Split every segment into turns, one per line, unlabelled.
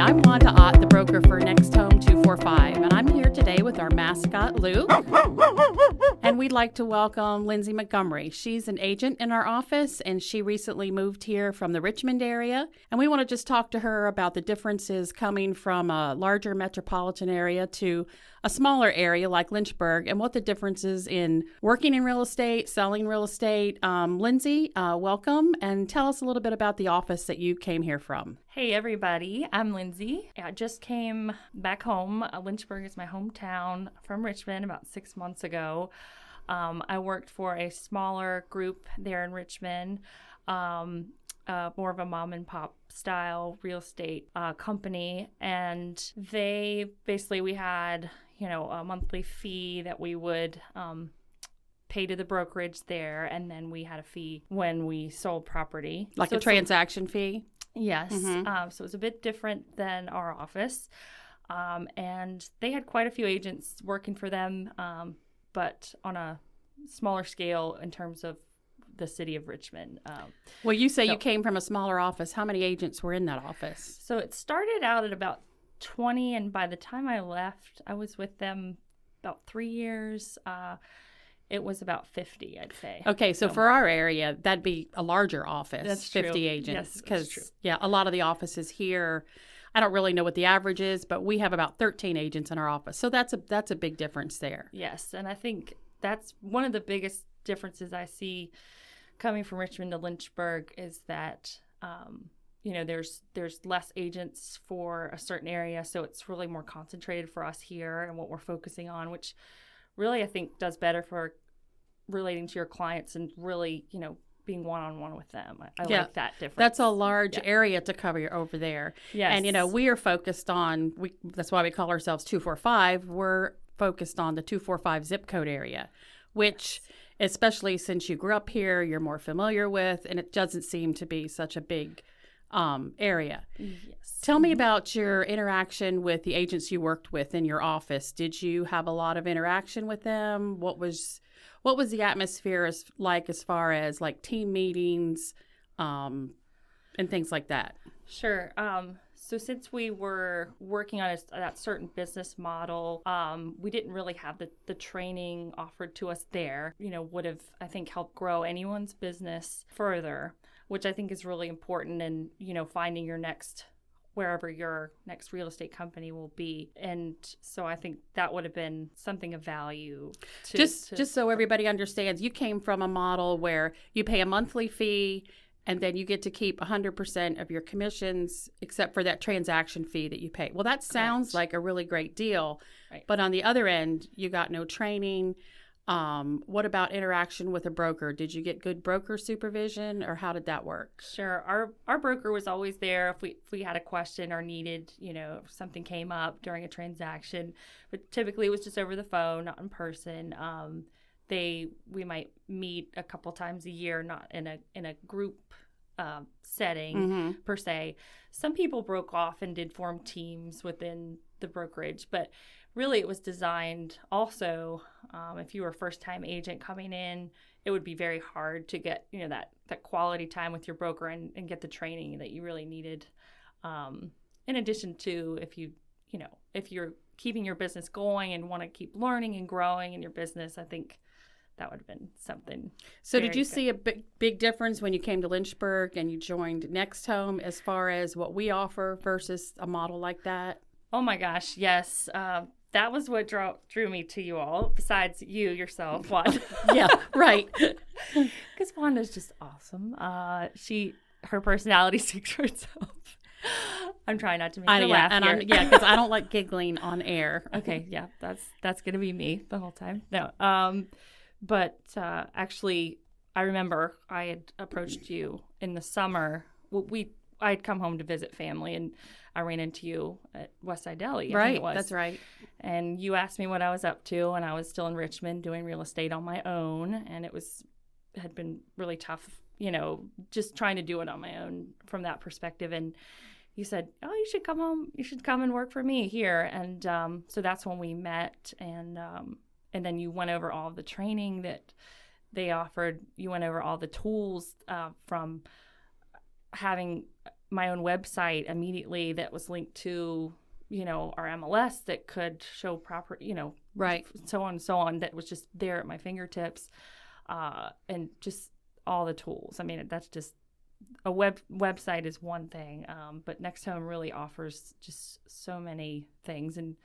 I'm Wanda, the broker for Next Home 245, and I'm here today with our mascot, Luke. And we'd like to welcome Lindsay Montgomery. She's an agent in our office, and she recently moved here from the Richmond area. And we want to just talk to her about the differences coming from a larger metropolitan area to a smaller area like Lynchburg, and what the difference is in working in real estate, selling real estate. Lindsay, welcome, and tell us a little bit about the office that you came here from.
Hey everybody, I'm Lindsay. I just came back home. Lynchburg is my hometown from Richmond about 6 months ago. I worked for a smaller group there in Richmond, more of a mom and pop style real estate company. And we had, a monthly fee that we would pay to the brokerage there. And then we had a fee when we sold property.
Like a transaction fee?
Yes. So it was a bit different than our office. And they had quite a few agents working for them, but on a smaller scale in terms of the city of Richmond.
Well, you say you came from a smaller office. How many agents were in that office?
So it started out at about 20, and by the time I left, I was with them about 3 years. It was about 50, I'd say.
Okay, so for our area, that'd be a larger office.
That's
50
true.
agents.
Yes, that's true.
Yeah, a lot of the offices here, I don't really know what the average is, but we have about 13 agents in our office. So that's a big difference there.
Yes, and I think that's one of the biggest differences I see coming from Richmond to Lynchburg is that, there's less agents for a certain area, so it's really more concentrated for us here and what we're focusing on, which really I think does better for relating to your clients and really, being one-on-one with them. I like that difference.
That's a large area to cover over there.
Yes.
And, we are focused on, that's why we call ourselves 245. We're focused on the 245 zip code area, which, especially since you grew up here, you're more familiar with, and it doesn't seem to be such a big area.
Yes.
Tell me about your interaction with the agents you worked with in your office. Did you have a lot of interaction with them? What was the atmosphere as far as like team meetings and things like that?
Sure. So since we were working on that certain business model, we didn't really have the training offered to us there, would have, I think, helped grow anyone's business further, which I think is really important in, finding wherever your next real estate company will be. And so I think that would have been something of value. Just
so everybody understands, you came from a model where you pay a monthly fee and then you get to keep 100% of your commissions except for that transaction fee that you pay. Well, that sounds like a really great deal.
Right.
But on the other end, you got no training. What about interaction with a broker? Did you get good broker supervision, or how did that work?
Sure. Our broker was always there if we had a question or needed, if something came up during a transaction. But typically it was just over the phone, not in person. We might meet a couple times a year, not in a group setting per se. Some people broke off and did form teams within the brokerage, but really it was designed also, if you were a first-time agent coming in, it would be very hard to get, that quality time with your broker and get the training that you really needed. In addition to if you're keeping your business going and want to keep learning and growing in your business, I think that would have been something.
So did you see a big difference when you came to Lynchburg and you joined Next Home as far as what we offer versus a model like that?
Oh my gosh, yes. That was what drew me to you all, besides you yourself, Wanda.
Yeah, right.
Because Wanda's just awesome. Her personality speaks for itself. I'm trying not to make her laugh here.
Because I don't like giggling on air.
Okay, yeah, that's going to be me the whole time. No, but actually, I remember I had approached you in the summer. I had come home to visit family, and I ran into you at Westside Deli.
Right,
I think it was.
That's right.
And you asked me what I was up to, and I was still in Richmond doing real estate on my own, and it had been really tough, just trying to do it on my own from that perspective. And you said, "Oh, you should come home. You should come and work for me here." And so that's when we met, and then you went over all of the training that they offered. You went over all the tools from having my own website immediately that was linked to, our MLS that could show proper,
Right.
so on and so on, that was just there at my fingertips, and just all the tools. I mean, that's just a website is one thing, but Next Home really offers just so many things, and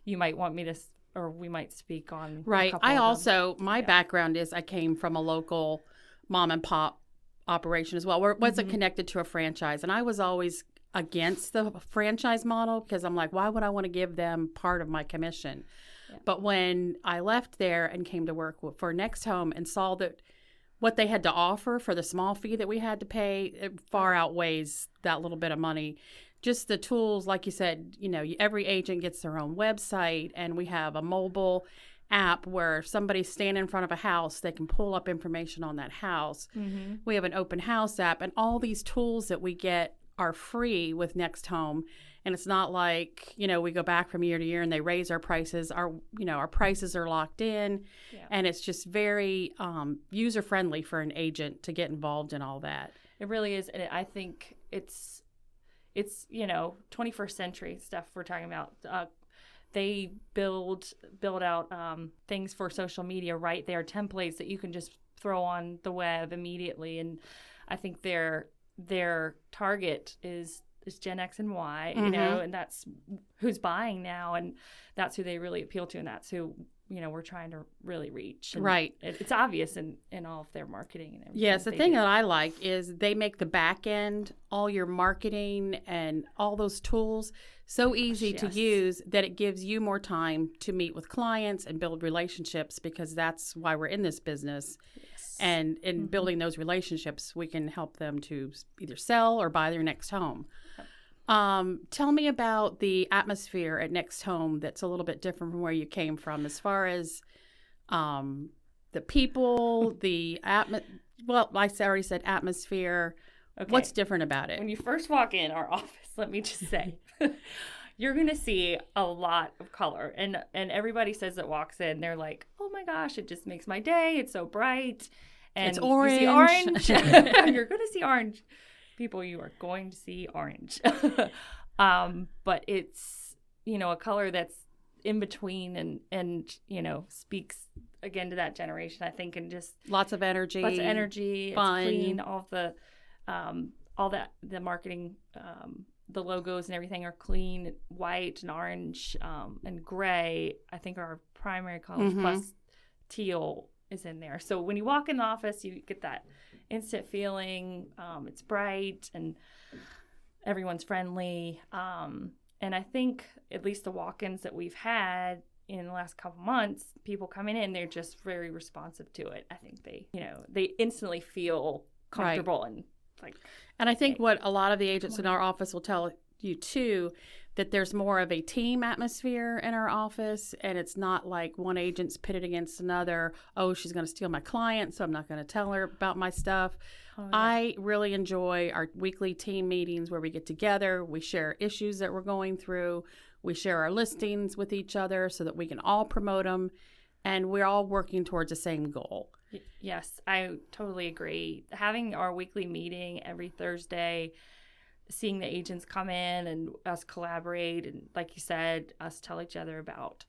you might want me to, or we might speak on.
Right. My
Yeah.
background is I came from a local mom and pop operation as well, where it wasn't
Mhm.
connected to a franchise. And I was always against the franchise model because I'm like, why would I want to give them part of my commission?
Yeah.
But when I left there and came to work for Next Home and saw that what they had to offer for the small fee that we had to pay, it far outweighs that little bit of money. Just the tools, like you said, every agent gets their own website, and we have a mobile app where if somebody's standing in front of a house, they can pull up information on that house.
Mhm.
We have an open house app, and all these tools that we get are free with Next Home. And it's not like, we go back from year to year and they raise our prices. Our prices are locked in.
Yeah.
And it's just very user friendly for an agent to get involved in all that.
It really is, and I think it's 21st century stuff we're talking about. They build out things for social media right there, templates that you can just throw on the web immediately, and I think their target is Gen X and Y, and that's who's buying now, and that's who they really appeal to, and that's who we're trying to really reach. And
right.
It's obvious in all of their marketing and everything.
Yes, the thing that I like is they make the back end, all your marketing and all those tools so easy to use that it gives you more time to meet with clients and build relationships, because that's why we're in this business.
Yes.
And in building those relationships, we can help them to either sell or buy their next home. Tell me about the atmosphere at Next Home that's a little bit different from where you came from, as far as the people, well, I already said atmosphere.
Okay.
What's different about it?
When you first walk in our office, let me just say, you're going to see a lot of color. And everybody says that walks in, they're like, oh my gosh, it just makes my day. It's so bright. And
it's orange.
You see orange. You're going to see orange. People, you are going to see orange. But it's, a color that's in between and speaks again to that generation, I think, and just
lots of energy,
fun. It's clean, all that, the marketing, the logos and everything are clean, white and orange, and gray, I think, are our primary colors, plus teal is in there. So when you walk in the office, you get that instant feeling. It's bright and everyone's friendly. And I think at least the walk-ins that we've had in the last couple months, people coming in, they're just very responsive to it. I think they instantly feel comfortable and like.
And I think what a lot of the agents in our office will tell you too, that there's more of a team atmosphere in our office, and it's not like one agent's pitted against another. Oh, she's going to steal my client, so I'm not going to tell her about my stuff. Oh, yeah. I really enjoy our weekly team meetings where we get together, we share issues that we're going through, we share our listings with each other so that we can all promote them, and we're all working towards the same goal.
Yes, I totally agree. Having our weekly meeting every Thursday, seeing the agents come in and us collaborate, and like you said, us tell each other about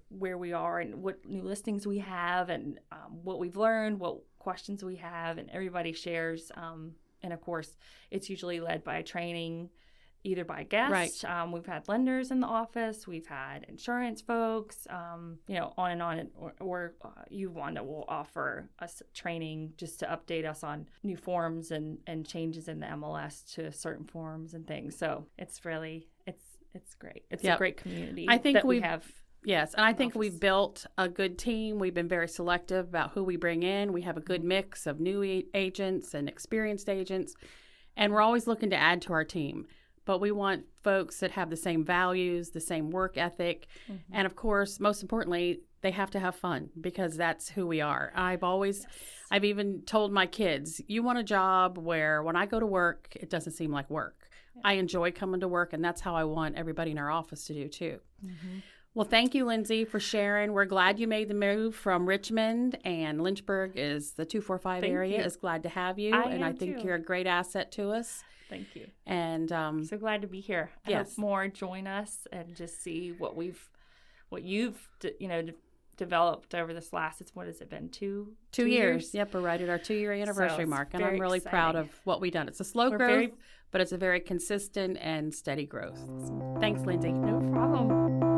where we are and what new listings we have, and what we've learned, what questions we have, and everybody shares. And of course, it's usually led by a training, either by guests. Right. We've had lenders in the office. We've had insurance folks, on and on. Or you, Wanda, will offer us training just to update us on new forms and changes in the MLS to certain forms and things. So it's really, it's great. It's a great community.
I think
we have.
Yes, and I think we've built a good team. We've been very selective about who we bring in. We have a good mix of new agents and experienced agents, and we're always looking to add to our team. But we want folks that have the same values, the same work ethic. And of course, most importantly, they have to have fun, because that's who we are. I've even told my kids, you want a job where when I go to work, it doesn't seem like work. I enjoy coming to work, and that's how I want everybody in our office to do too. Well, thank you, Lindsay, for sharing. We're glad you made the move from Richmond, and Lynchburg is the 245
Thank
eye
you.
is glad to have you.
I
and I
am
think
too.
you're a great asset to us.
Thank you.
And
So glad to be here. I
yes.
hope more join us and just see what you've developed over this last. What has it been? Two years.
Yep, we're right at our 2-year anniversary
So
mark, and
very
I'm really proud
exciting.
of what we've done. It's a slow
We're
growth, but it's a very consistent and steady growth. Thanks, Lindsay.
No problem.